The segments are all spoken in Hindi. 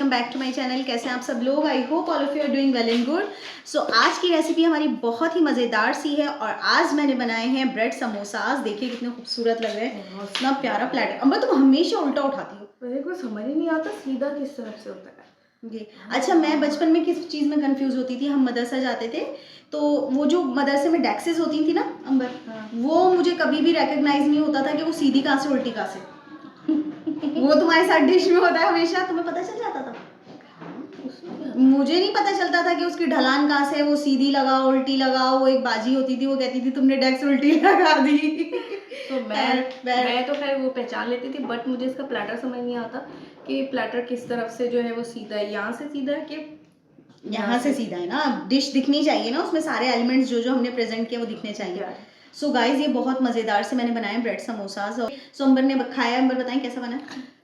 Welcome back to my channel. कैसे हैं आप सब लोग? I hope all of you are doing well and good. So आज की रेसिपी हमारी बहुत ही मज़ेदार सी है और आज मैंने बनाए हैं ब्रेड समोसाज। देखिए कितने खूबसूरत लग रहे हैं, इतना प्यारा प्लेटर। अम्मा तुम हमेशा उल्टा उठाती हो, मेरे को समझ ही नहीं आता सीधा किस तरफ से होता है ये। अच्छा, मैं बचपन में किस चीज़ में कंफ्यूज होती थी, हम मदरसा जाते थे तो वो जो मदरसे में डेस्केस होती थी ना अंबर, वो मुझे कभी भी रिकग्नाइज नहीं होता था कि वो सीधी कहाँ से उल्टी कहाँ से। वो तुम्हारे साथ डिश में होता है हमेशा, तुम्हें पता चल जाता था? मुझे नहीं पता चलता था कि उसकी ढलान कहाँ से, वो सीधी लगाओ उल्टी लगाओ। वो एक बाजी होती थी, वो कहती थी तुमने डेस्क उल्टी लगा दी। तो मैं तो खैर वो पहचान लेती थी, बट मुझे इसका प्लेटर समझ नहीं आता कि प्लेटर किस तरफ से जो है वो सीधा है, यहाँ से सीधा है कि यहाँ से सीधा है ना। डिश दिखनी चाहिए ना, उसमें सारे एलिमेंट्स जो जो हमने प्रेजेंट किए वो दिखने चाहिए। सो गाइज ये बहुत मज़ेदार से मैंने बनाए ब्रेड समोसाज। सो अंबर ने खाया, अंबर बताएं कैसा बना?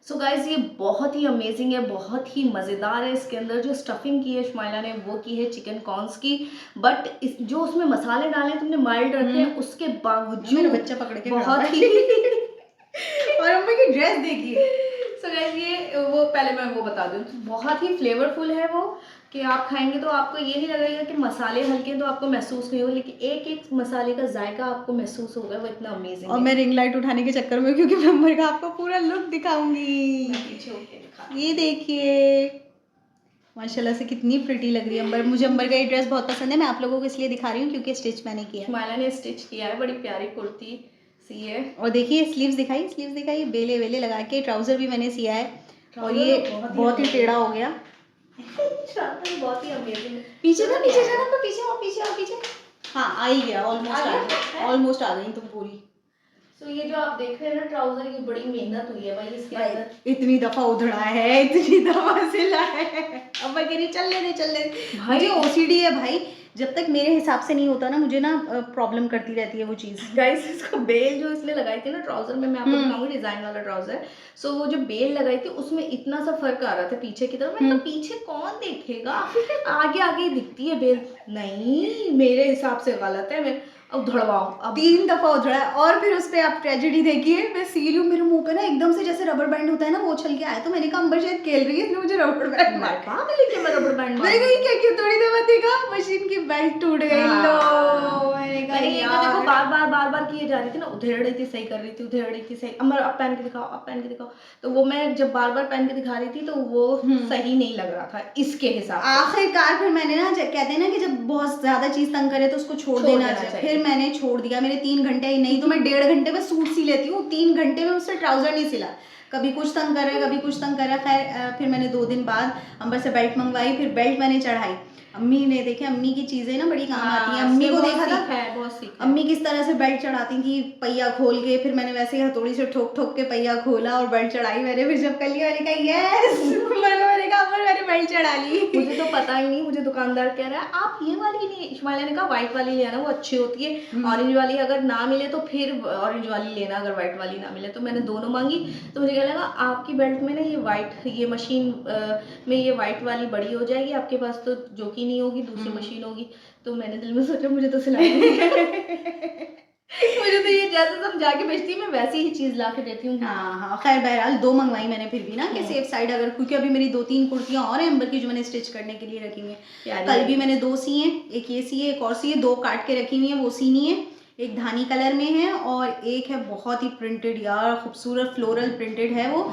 सो गाइज ये बहुत ही अमेजिंग है, बहुत ही मज़ेदार है। इसके अंदर जो स्टफिंग की है शुमाइला ने वो की है चिकन कॉर्न्स की, बट जो उसमें मसाले डाले तुमने माइल्ड रखे हैं उसके बावजूद बच्चा पकड़ के बहुत ही और अम्मा की ड्रेस देखिए। सो गाइस ये वो पहले मैं वो बता दूं, बहुत ही फ्लेवरफुल है वो, कि आप खाएंगे तो आपको ये नहीं लगेगा कि मसाले हल्के तो आपको महसूस नहीं होगा, लेकिन एक एक मसाले का जायका आपको महसूस होगा। वो इतना अमेजिंग और है। मैं रिंग लाइट उठाने के चक्कर में, क्योंकि मैं अंबर का आपको पूरा लुक दिखाऊंगी। पीछे होके दिखा, ये देखिए माशाल्लाह से कितनी प्रिटी लग रही है अंबर। मुझे अंबर का ये ड्रेस बहुत पसंद है। मैं आप लोगों को इसलिए दिखा रही हूँ क्योंकि स्टिच मैंने किया है। शुमाइला ने स्टिच किया है, बड़ी प्यारी कुर्ती सी है। और देखिए स्लीव्स दिखाई, स्लीव्स दिखाई, बेले वेले लगा के। ट्राउजर भी मैंने सिया है और ये बहुत ही टेढ़ा हो गया। बहुत ही अमेजिंग। पीछे ना, पीछे जाना, तो पीछे आओ, पीछे आओ, पीछे। हाँ आ ही गया, ऑलमोस्ट आ गई तुम पूरी। तो ये जो आप देख रहे हैं ना ट्राउजर, ये बड़ी मेहनत हुई है भाई इसके अंदर। इतनी दफा उधड़ा है, इतनी दफा सिला है। अब मैं कह रही चल ले भाई। मुझे ओसीडी है भाई, जब तक मेरे हिसाब से नहीं होता ना मुझे ना प्रॉब्लम करती रहती है वो चीज़। गाइस इसको बेल जो इसने लगाई थी ना ट्राउजर में, मैं आपको दिखाऊंगी डिजाइन वाला ट्राउजर। सो वो जो बेल लगाई थी उसमें इतना सा फर्क आ रहा था पीछे की तरफ। मैं तो पीछे कौन देखेगा, आगे आगे ही दिखती है बेल। नहीं मेरे हिसाब से गलत है। मैं अब उधड़वाओ, अब 3 दफा उधड़ा है। और फिर उस पर आप ट्रेजेडी देखिए, मैं सी रही हूँ, मेरे मुंह पे ना एकदम से जैसे रबर बैंड होता है ना वो उछल के आया। तो मैंने कहा अंबर शायद खेल रही है, इसने मुझे रबर बैंड मारा। लेकिन मैं रबर बैंड मैं गई क्या क्या थोड़ी देर बाद देखा मशीन की बेल्ट टूट गई। लो मैंने कहा यार देखो बार बार किए जा रही थी ना, उधेड़ रही थी सही कर रही थी, उधेड़ रही थी सही। अमर अब पहन के दिखाओ, अब पहन के दिखाओ। तो वो मैं जब बार बार पहन के दिखा रही थी तो वो सही नहीं लग रहा था इसके हिसाब से। आखिरकार फिर मैंने ना, कहते हैं ना कि जब बहुत ज्यादा चीज तंग करे तो उसको छोड़ देना चाहिए। फिर मैंने छोड़ दिया। मेरे 3 घंटे, नहीं तो मैं 1.5 घंटे में सूट सी लेती हूँ, 3 घंटे में उससे ट्राउजर नहीं सिला। कभी कुछ तंग कर रहा है, कभी कुछ तंग कर रहा है। खैर फिर मैंने 2 दिन बाद अंबर से बेल्ट मंगवाई, फिर बेल्ट मैंने चढ़ाई। अम्मी ने देखे, अम्मी की चीजें ना बड़ी काम आती हैं। अम्मी को देखा था अम्मी किस तरह से बेल्ट चढ़ाती थी, पहिया खोल के। फिर मैंने वैसे ही हथौड़ी से ठोक ठोक के पहिया खोला और बेल्ट चढ़ाई मैंने। फिर जब कर लिया मैंने कहा यस, मैंने कहा अम्बर मैंने बेल्ट चढ़ा ली। मुझे तो पता ही नहीं, मुझे दुकानदार कह रहा है आप ये वाली नहीं, शुमाइला ने कहा व्हाइट वाली लेना, वो अच्छी होती है। ऑरेंज वाली अगर ना मिले तो फिर ऑरेंज वाली लेना, अगर व्हाइट वाली ना मिले तो। मैंने दोनों मांगी तो मुझे क्या लगा आपकी बेल्ट में ना ये व्हाइट, ये मशीन में ये व्हाइट वाली बड़ी हो जाएगी, आपके पास तो जो कि नहीं होगी, दूसरी मशीन होगी। तो मैंने दिल में सोचा मुझे तो सिलाई मुझे तो ये जैसे समझा के बेचती मैं वैसी ही चीज ला के देती हूँ। हाँ खैर बहरहाल 2 मंगवाई मैंने फिर भी ना कि सेफ साइड। अगर क्योंकि अभी मेरी 2-3 कुर्तियां और हैं अंबर की जो मैंने स्टिच करने के लिए रखी हुई हैं। कल भी मैंने 2 सी हैं, एक ये सी है, एक और सी है। 2 काट के रखी हुई है, वो सीनी है। एक धानी कलर में है और एक है बहुत ही प्रिंटेड, यार खूबसूरत फ्लोरल प्रिंटेड है वो,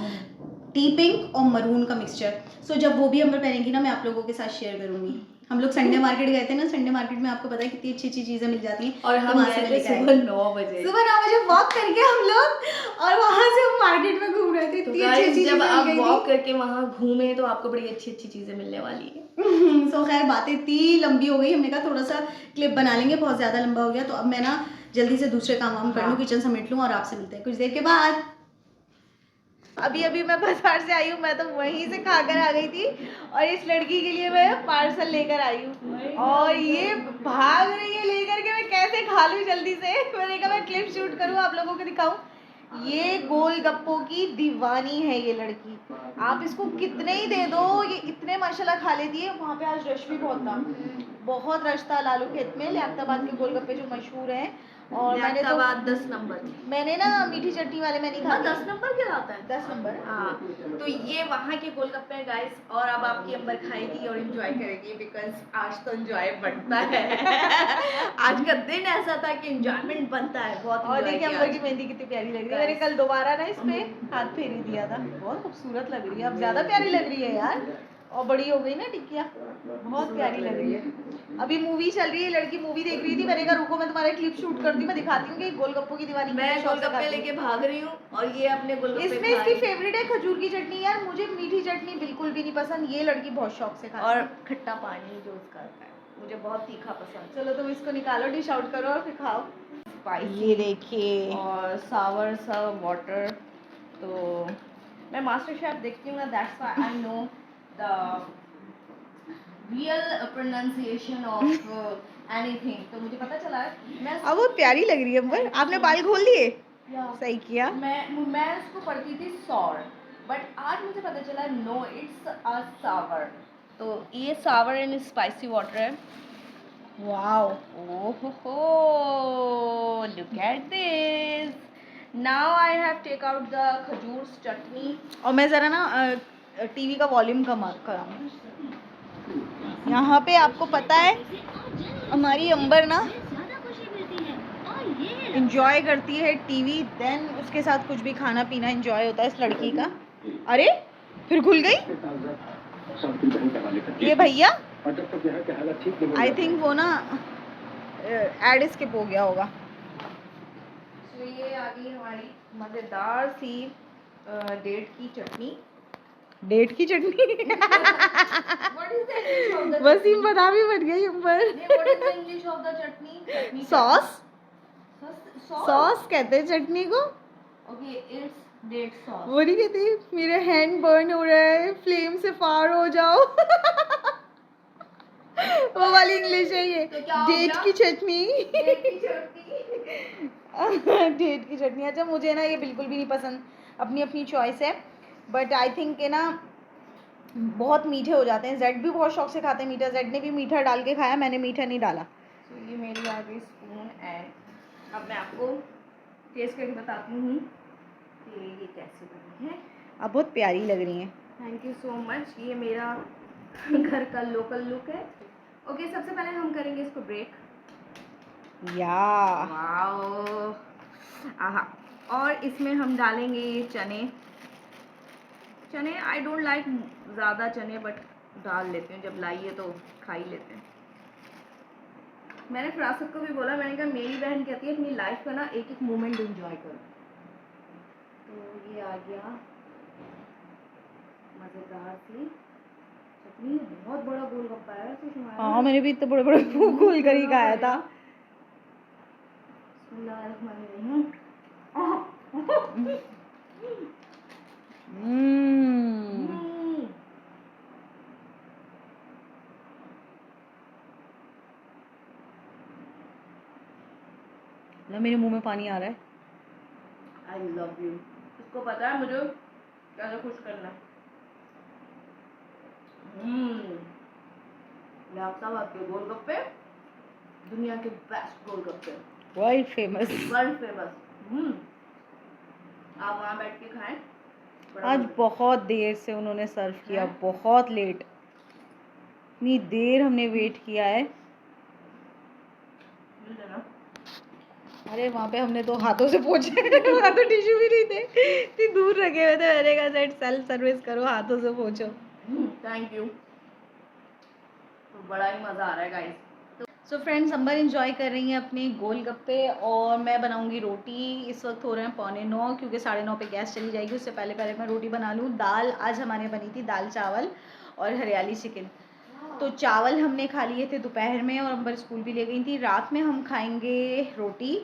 टी पिंक और मरून का मिक्सचर। सो जब वो भी अंबर पहनेंगी ना मैं आप लोगों के साथ शेयर करूंगी। हम लोग संडे मार्केट गए थे ना, संडे मार्केट में आपको पता है कितनी अच्छी अच्छी चीजें मिल जाती हैं। और हम गए थे सुबह 9 बजे वॉक करके हम लोग, और वहां से हम मार्केट में घूम रहे थे। तो जब आप वॉक करके वहां घूमे तो आपको बड़ी अच्छी अच्छी चीजें मिलने वाली है। सो खैर बातें इतनी लंबी हो गई, हमने कहा थोड़ा सा क्लिप बना लेंगे, बहुत ज्यादा लंबा हो गया। तो अब मैं ना जल्दी से दूसरे काम कर लूँ, किचन समेट लूँ और आपसे मिलते हैं कुछ देर के बाद। अभी मैं बाजार से आई हूँ, मैं तो वहीं से खाकर आ गई थी और इस लड़की के लिए मैं पार्सल लेकर आई हूँ और ये भाग रही है लेकर के। मैं कैसे खा लूँ जल्दी से, मैंने कहा मैं क्लिप शूट करूँ आप लोगों को दिखाऊँ। ये गोलगप्पों की दीवानी है ये लड़की, आप इसको कितने ही दे दो ये इतने माशाल्लाह खा लेती है। वहाँ पे आज रश भी बहुत था, बहुत रश था लालू खेत में। लियाकताबाद के गोलगप्पे जो मशहूर हैं और मैंने तो 10 नंबर। मैंने ना मीठी चटनी वाले में नहीं हाँ, खाती। 10 नंबर क्या आता है? 10 नंबर। हाँ, तो ये वहाँ के गोलगप्पे हैं गाइस, और अब आपकी अंबर खाएगी और एंजॉय करेगी, बिकॉज आज तो एंजॉय बनता है। आज का दिन ऐसा था कि एंजॉयमेंट बनता है, बहुत और enjoy देखिए किया अंबर आज। की मेहंदी कितनी प्यारी लग रही है। मैंने कल दोबारा ना इस पे हाथ फेरी दिया था, बहुत खूबसूरत लग रही है, अब ज्यादा प्यारी लग रही है यार, और बड़ी हो गई ना टिक्किया, बहुत प्यारी लग रही है। अभी मूवी चल रही है, लड़की मूवी देख रही थी, मैंने कहा रुको मैं तुम्हारा क्लिप शूट करती हूँ, मैं दिखाती हूँ कि गोलगप्पों की दीवानी मैं कितने शौक से गोलगप्पे खाती है। लेके भाग रही हूँ और ये अपने गोलगप्पे इसमें खा इसकी रही है। फेवरेट है खजूर की चटनी यार, मुझे मीठी चटनी बिल्कुल भी नहीं पसंद, ये लड़की बहुत शौक से खाती और है। खट्टा पानी जो उसका आता है, मुझे बहुत तीखा पसंद है। चलो तुम इसको निकालो, डिश आउट करो और फिर खाओ। स्पाइसी ये देखिए, और सावर सा वाटर। तो मैं मास्टर शेफ देखती हूँ ना, that's why I know the real pronunciation of anything, तो मुझे पता चला है। मैं अब बहुत प्यारी लग रही है अंबर, आपने बाल खोल दिए, सही किया। मैं उसको पढ़ती थी सॉर, बट आज मुझे पता चला नो, इट्स अ सावर। तो ये सावर एंड स्पाइसी वाटर है। Wow, Oh, look at this. Now I have take out the khajur chutney. और मैं ज़रा ना टीवी का वॉल्यूम कम कराऊँ। यहाँ पे आपको पता है हमारी अंबर ना इंजॉय करती है टीवी, देन उसके साथ कुछ भी खाना पीना इंजॉय होता है इस लड़की का। अरे फिर खुल गई ये भैया, आई थिंक वो ना एड स्किप हो गया होगा। तो ये आ गई हमारी मज़ेदार सी डेट की चटनी। डेट की चटनी What is the English of the Wasim chutney? बता भी बन गई अंबर। What is the English of the chutney? Chutney sauce, sauce. Sauce कहते हैं चटनी को। Okay, it's date sauce. वो नहीं कहती मेरे हैंड बर्न हो रहा है, फ्लेम से फार हो जाओ वो वाली इंग्लिश है ये। तो क्या हो डेट गया? की चटनी Date की चटनी। डेट की चटनी। अच्छा मुझे ना ये बिल्कुल भी नहीं पसंद, अपनी अपनी चॉइस है, बट आई थिंक के ना बहुत मीठे हो जाते हैं। जेड भी बहुत शौक से खाते हैं मीठा, जेड ने भी मीठा डाल के खाया, मैंने मीठा नहीं डाला। तो ये मेरी आ गई स्पून, एंड अब मैं आपको टेस्ट करके बताती हूँ कि ये कैसे बनी है। अब बहुत प्यारी लग रही हैं। Thank you so much. ये मेरा घर का लोकल लुक है। ओके, सबसे पहले हम करेंगे इसको ब्रेक। या वाओ, आहा। और इसमें हम डालेंगे ये चने। चने आई डोंट लाइक ज़्यादा चने, बट डाल लेते हैं, जब लाइए तो खा ही लेते हैं। मैंने फिरासत को भी बोला, मैंने कहा मेरी बहन कहती है अपनी लाइफ का ना एक एक मोमेंट एंजॉय करो। तो ये आ गया मज़ेदार सी चटनी। बहुत बड़ा गोलगप्पा है वैसे शुमाया। हाँ, मैंने भी इतने बड़े बड़े खोल कर ही खाया था। बिस्मिल्लाहिर्रहमानिर्रहीम। ना मेरे मुंह में पानी आ रहा है। I love you. इसको पता है मुझे कैसे खुश करना है। लापता आपके गोलगप्पे दुनिया के बेस्ट गोलगप्पे, वर्ल्ड फेमस। World famous. आप वहाँ बैठ के खाएं। बड़ा आज मज़ा। बहुत देर से उन्होंने सर्व किया, हैं? बहुत लेट, इतनी देर हमने वेट किया है। मिल जाना। अरे वहाँ पे हमने तो हाथों से पोंछे वहाँ तो टिश्यू भी नहीं थे, इतनी दूर रखे हुए थे। मैंने कहा सेट सेल्फ सर्विस करो, हाथों से पोंछो। Thank you. तो बड़ा ही मज़ा आ रहा है गाइस। सो फ्रेंड्स, अंबर इंजॉय कर रही हैं अपने गोलगप्पे और मैं बनाऊंगी रोटी। इस वक्त हो रहे हैं 8:45, क्योंकि 9:30 पे गैस चली जाएगी, उससे पहले पहले मैं रोटी बना लूँ। दाल आज हमारे बनी थी, दाल चावल और हरियाली चिकन। तो चावल हमने खा लिए थे दोपहर में और अंबर स्कूल भी ले गई थी। रात में हम खाएंगे रोटी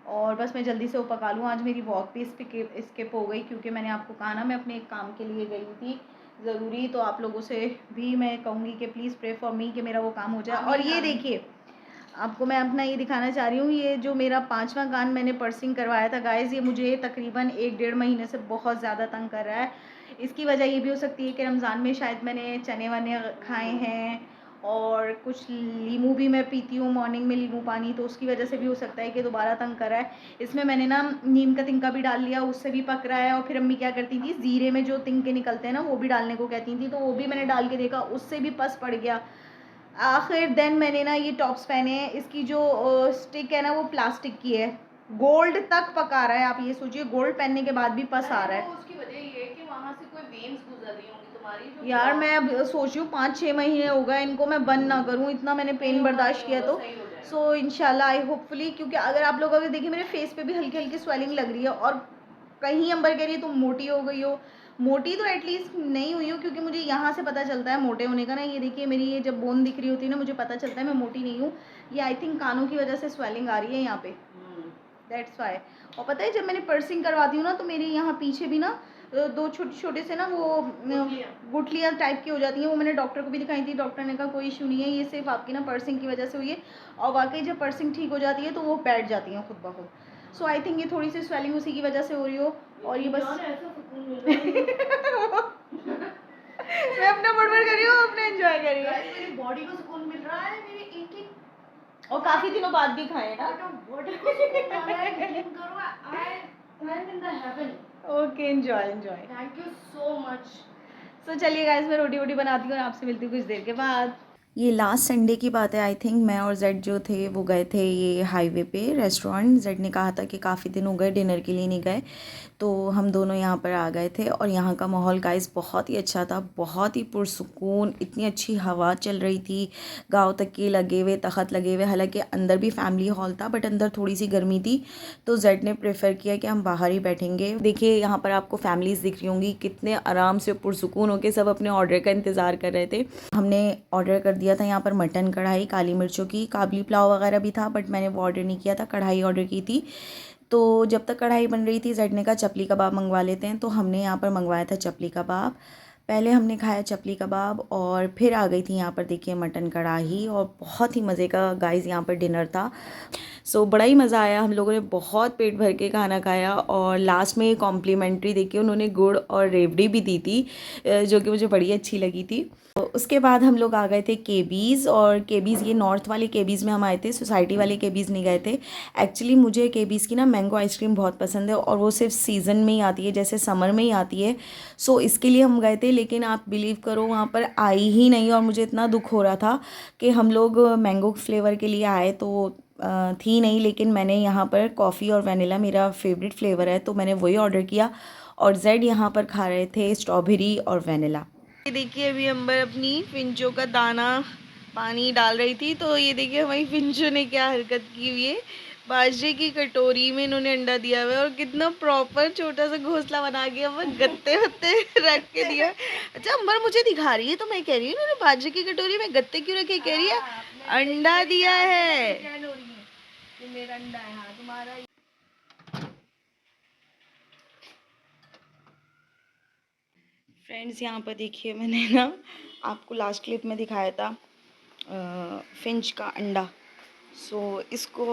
और बस मैं जल्दी से वो पका लूँ। आज मेरी वॉक भी स्किप हो गई, क्योंकि मैंने आपको कहा ना मैं अपने एक काम के लिए गई थी ज़रूरी। तो आप लोगों से भी मैं कहूँगी कि प्लीज़ प्रे फॉर मी कि मेरा वो काम हो जाए। और ये देखिए, आपको मैं अपना ये दिखाना चाह रही हूँ, ये जो मेरा 5वां कान मैंने पर्सिंग करवाया था गाइज़, ये मुझे तकरीबन 1-1.5 महीने से बहुत ज़्यादा तंग कर रहा है। इसकी वजह ये भी हो सकती है कि रमज़ान में शायद मैंने चने वने खाए हैं और कुछ लीमू भी मैं पीती हूँ मॉर्निंग में, लीमू पानी, तो उसकी वजह से भी हो सकता है कि दोबारा तंग करा है। इसमें मैंने ना नीम का तिनका भी डाल लिया, उससे भी पक रहा है। और फिर अम्मी क्या करती थी, ज़ीरे में जो तिनके निकलते हैं ना वो भी डालने को कहती थी, तो वो भी मैंने डाल के देखा, उससे भी पस पड़ गया। आखिर देन मैंने ना ये टॉप्स पहने हैं। इसकी जो स्टिक है ना वो प्लास्टिक की है, गोल्ड तक पका रहा है। आप ये सोचिए गोल्ड पहनने के बाद भी पस आ रहा है। उसकी वजह ये है कि वहाँ से कोई वेन्स गुजर रही होंगी तुम्हारी जो यार मैं अब सोच रही हूँ 5-6 महीने हो गए इनको मैं बंद ना करूँ, इतना मैंने पेन बर्दाश्त किया। तो सो इंशाल्लाह आई होपफुली, क्योंकि अगर देखिए मेरे फेस पे भी हल्की हल्की स्वेलिंग लग रही है। और कहीं अंबर कह रही है तुम मोटी हो गई हो, मोटी तो एटलीस्ट नहीं हुई हूँ, क्योंकि मुझे यहाँ से पता चलता है मोटे होने का ना। ये देखिए मेरी ये जब बोन दिख रही होती है ना, मुझे पता चलता है मैं मोटी नहीं हूँ। ये आई थिंक कानों की वजह से स्वेलिंग आ रही है यहाँ पे, दैट्स वाई। और पता है जब मैंने पर्सिंग करवाती हूँ ना तो मेरे यहाँ पीछे भी ना दो छोटे छोटे से ना वो गुठलियाँ टाइप की हो जाती हैं। वो मैंने डॉक्टर को भी दिखाई थी, डॉक्टर ने कहा कोई इशू नहीं है, ये सिर्फ आपकी ना पर्सिंग की वजह से हुई है। और वाकई जब पर्सिंग ठीक हो जाती है तो वो बैठ जाती हैं खुद ब खुद। सो आई थिंक ये थोड़ी सी स्वेलिंग उसी की वजह से हो रही हो। और ये बस मैं अपना बड़बड़ कर रही हूँ, अपना एंजॉय कर रही हूँ। मेरी बॉडी को सुकून मिल रहा है, मेरी एक और काफ़ी दिनों बाद भी खाए ना। बॉडी को सुकून आ रहा है, जिम करो, I am in the heaven. Okay, enjoy enjoy. Thank you so much. So चलिए गाइस, मैं रोटी वोटी बनाती हूँ और आपसे मिलती हूँ कुछ देर के बाद। ये लास्ट संडे की बात है आई थिंक। मैं और जेड जो थे वो गए थे ये हाईवे पे रेस्टोरेंट। जेड ने कहा था कि काफ़ी दिन हो गए डिनर के लिए नहीं गए, तो हम दोनों यहाँ पर आ गए थे। और यहाँ का माहौल गाइस बहुत ही अच्छा था, बहुत ही पुरसुकून, इतनी अच्छी हवा चल रही थी, गाँव तक के लगे हुए तख़त लगे हुए। हालांकि अंदर भी फैमिली हॉल था बट अंदर थोड़ी सी गर्मी थी, तो जेड ने प्रेफर किया कि हम बाहर ही बैठेंगे। देखिए यहाँ पर आपको फैमिलीज़ दिख रही होंगी, कितने आराम से पुरसुकून होकर सब अपने ऑर्डर का इंतज़ार कर रहे थे। हमने ऑर्डर कर दिया था यहाँ पर मटन कढ़ाई, काली मिर्चों की, काबली पुलाव वगैरह भी था बट मैंने वो ऑर्डर नहीं किया था, कढ़ाई ऑर्डर की थी। तो जब तक कढ़ाई बन रही थी जेड ने कहा चपली कबाब मंगवा लेते हैं, तो हमने यहाँ पर मंगवाया था चपली कबाब। पहले हमने खाया चपली कबाब और फिर आ गई थी यहाँ पर देखिए मटन कढ़ाई, और बहुत ही मज़े का गाइस यहाँ पर डिनर था। सो बड़ा ही मज़ा आया, हम लोगों ने बहुत पेट भर के खाना खाया। और लास्ट में कॉम्प्लीमेंट्री देखिए उन्होंने गुड़ और रेवड़ी भी दी थी, जो कि मुझे बड़ी अच्छी लगी थी। तो उसके बाद हम लोग आ गए थे केबीज़, और केबीज़ ये नॉर्थ वाले केबीज़ में हम आए थे, सोसाइटी वाले केबीज़ नहीं गए थे। एक्चुअली मुझे केबीज़ की ना मैंगो आइसक्रीम बहुत पसंद है, और वो सिर्फ सीज़न में ही आती है, जैसे समर में ही आती है। सो इसके लिए हम गए थे, लेकिन आप बिलीव करो वहाँ पर आई ही नहीं। और मुझे इतना दुख हो रहा था कि हम लोग मैंगो फ्लेवर के लिए आए तो थी नहीं, लेकिन मैंने यहाँ पर कॉफ़ी और वनीला मेरा फेवरेट फ्लेवर है, तो मैंने वही ऑर्डर किया। और जेड यहाँ पर खा रहे थे स्ट्रॉबेरी और वनीला। ये देखिए अभी अंबर अपनी फिंचों का दाना पानी डाल रही थी, तो ये देखिए हमारी फिंचों ने क्या हरकत की हुई है। बाजरे की कटोरी में इन्होंने अंडा दिया हुआ है, और कितना प्रॉपर छोटा सा घोंसला बना के अंबर गत्ते वत्ते रख के दिया। अच्छा अंबर मुझे दिखा रही है तो मैं कह रही हूँ इन्होंने बाजरे की कटोरी में गत्ते क्यों रखे, कह रही है अंडा दिया है। मेरा अंडा है, हाँ तुम्हारा। फ्रेंड्स यहाँ पर देखिए मैंने ना आपको लास्ट क्लिप में दिखाया था फिंच का अंडा। सो इसको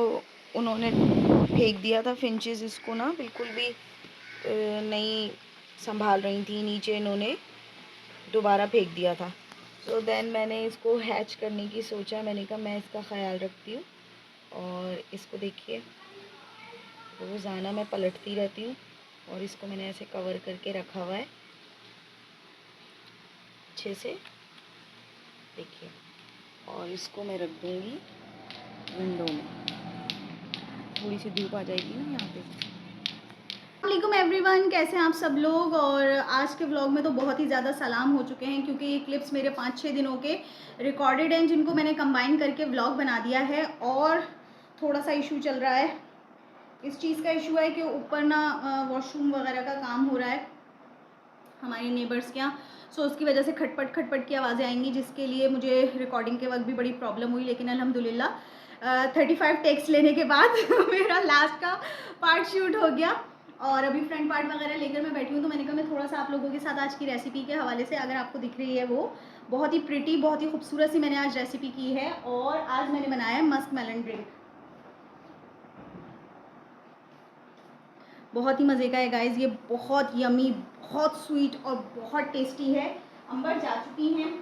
उन्होंने फेंक दिया था, फिंचेस इसको ना बिल्कुल भी नहीं संभाल रही थी, नीचे इन्होंने दोबारा फेंक दिया था। सो देन मैंने इसको हैच करने की सोचा, मैंने कहा मैं इसका ख्याल रखती हूँ। और इसको देखिए रोज़ाना मैं पलटती रहती हूँ, और इसको मैंने ऐसे कवर करके रखा हुआ है अच्छे से, देखिए। और इसको मैं रख दूँगी विंडो में, थोड़ी सी धूप आ जाएगी ना यहाँ पे। वालेकुम एवरीवन, कैसे हैं आप सब लोग। और आज के व्लॉग में तो बहुत ही ज़्यादा सलाम हो चुके हैं, क्योंकि ये क्लिप्स मेरे 5-6 दिनों के रिकॉर्डेड हैं, जिनको मैंने कंबाइन करके व्लॉग बना दिया है। और थोड़ा सा इशू चल रहा है, इस चीज़ का इशू है कि ऊपर ना वॉशरूम वगैरह का काम हो रहा है हमारे नेबर्स के यहाँ। सो उसकी वजह से खटपट खटपट की आवाज़ें आएंगी, जिसके लिए मुझे रिकॉर्डिंग के वक्त भी बड़ी प्रॉब्लम हुई। लेकिन अल्हम्दुलिल्लाह 35 टेक्स लेने के बाद मेरा लास्ट का पार्ट शूट हो गया, और अभी फ्रंट पार्ट वगैरह लेकर मैं बैठी हूँ। तो मैंने कहा मैं थोड़ा सा आप लोगों के साथ आज की रेसिपी के हवाले से, अगर आपको दिख रही है वो बहुत ही प्रिटी, बहुत ही खूबसूरत सी मैंने आज रेसिपी की है। और आज मैंने बनाया है मस्क मेलन ड्रिंक, बहुत ही मज़े का है गाइज। ये बहुत यमी, बहुत स्वीट और बहुत टेस्टी है। अंबर जा चुकी हैं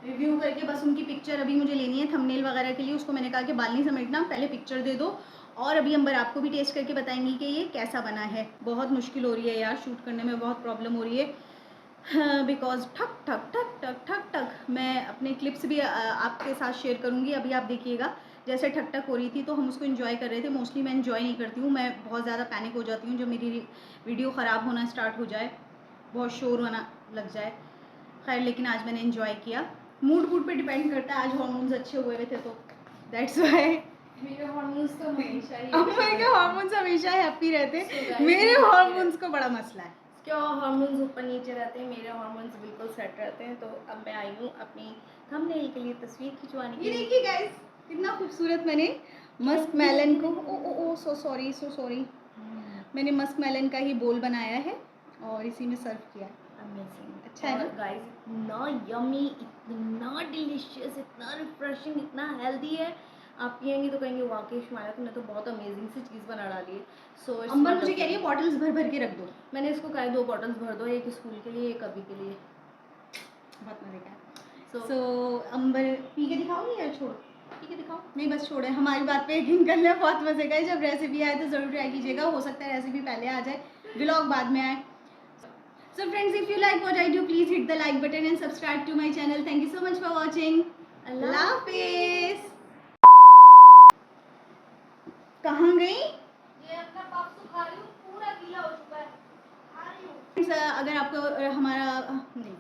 रिव्यू करके बस उनकी पिक्चर अभी मुझे लेनी है थंबनेल वगैरह के लिए। उसको मैंने कहा कि बाल नहीं समेटना, पहले पिक्चर दे दो, और अभी अंबर आपको भी टेस्ट करके बताएंगी कि ये कैसा बना है। बहुत मुश्किल हो रही है यार, शूट करने में बहुत प्रॉब्लम हो रही है, बिकॉज ठक ठक ठक ठक ठक ठक। मैं अपने क्लिप्स भी आपके साथ शेयर करूँगी, अभी आप देखिएगा जैसे ठक ठक हो रही थी तो हम उसको इन्जॉय कर रहे थे। मोस्टली मैं इन्जॉय नहीं करती हूँ, मैं बहुत ज़्यादा पैनिक हो जाती हूँ जब मेरी वीडियो ख़राब होना स्टार्ट हो जाए, बहुत शोर होना लग जाए। खैर लेकिन आज मैंने इन्जॉय किया, मूड पे डिपेंड करता है। आज हॉर्मोन्स अच्छे हुए थे तो दैट्स वाई। मेरे हार्मोन्स तो हमेशा ही अम्बर के हॉर्मोन्स हमेशा हैप्पी रहते So guys, हैं, मेरे हॉर्मोन्स को बड़ा मसला है। क्या हार्मोन्स ऊपर नीचे रहते हैं, मेरे हार्मोन्स बिल्कुल सेट रहते हैं। तो अब मैं आई हूँ अपनी थंबनेल के लिए तस्वीर खिंचवाने के ये लिए। देखिए गाइस, कितना खूबसूरत मैंने मस्क मेलन को, ओ सो सॉरी, मैंने मस्क मेलन का ही बोल बनाया है और इसी में सर्व किया है। अमेजिंग, अच्छा है ना? गाइस, इतना यम्मी, इतना डिलीशियस, इतना रिफ्रेशिंग, इतना हेल्दी है। आप पियेंगे तो कहेंगे वाकई शुमाइला तुमने तो बहुत अमेजिंग सी चीज़ बना डाली है। सो अंबर मुझे कह रही है बॉटल्स भर भर के रख दो। मैंने इसको कहा 2 बॉटल्स भर दो, एक स्कूल के लिए एक अभी के लिए। बहुत मजे का है। So- सो अंबर पी के दिखाओगी या छोड़? पी के दिखाओ। नहीं बस छोड़े, हमारी बात पे यकीन कर ले, बहुत मजे का है। जब रेसिपी आए तो ज़रूर ट्राई कीजिएगा, हो सकता है रेसिपी पहले आ जाए, व्लॉग बाद में आए। So friends, if you like what I do, please hit the like button and subscribe to my channel. Thank you so much for watching. Allah Hafiz. कहाँ गई? ये अपना पाप सुखा रही हूँ, पूरा गीला हो चुका है, आ रही हूँ। Friends, अगर आपको हमारा नहीं,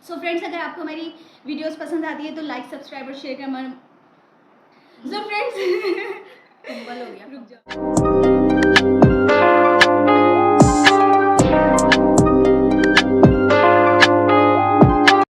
सो फ्रेंड्स अगर आपको हमारी वीडियोस पसंद आती है तो लाइक सब्सक्राइब और शेयर करना। सो फ्रेंड्स कंबल हो गया। रुक जाओ।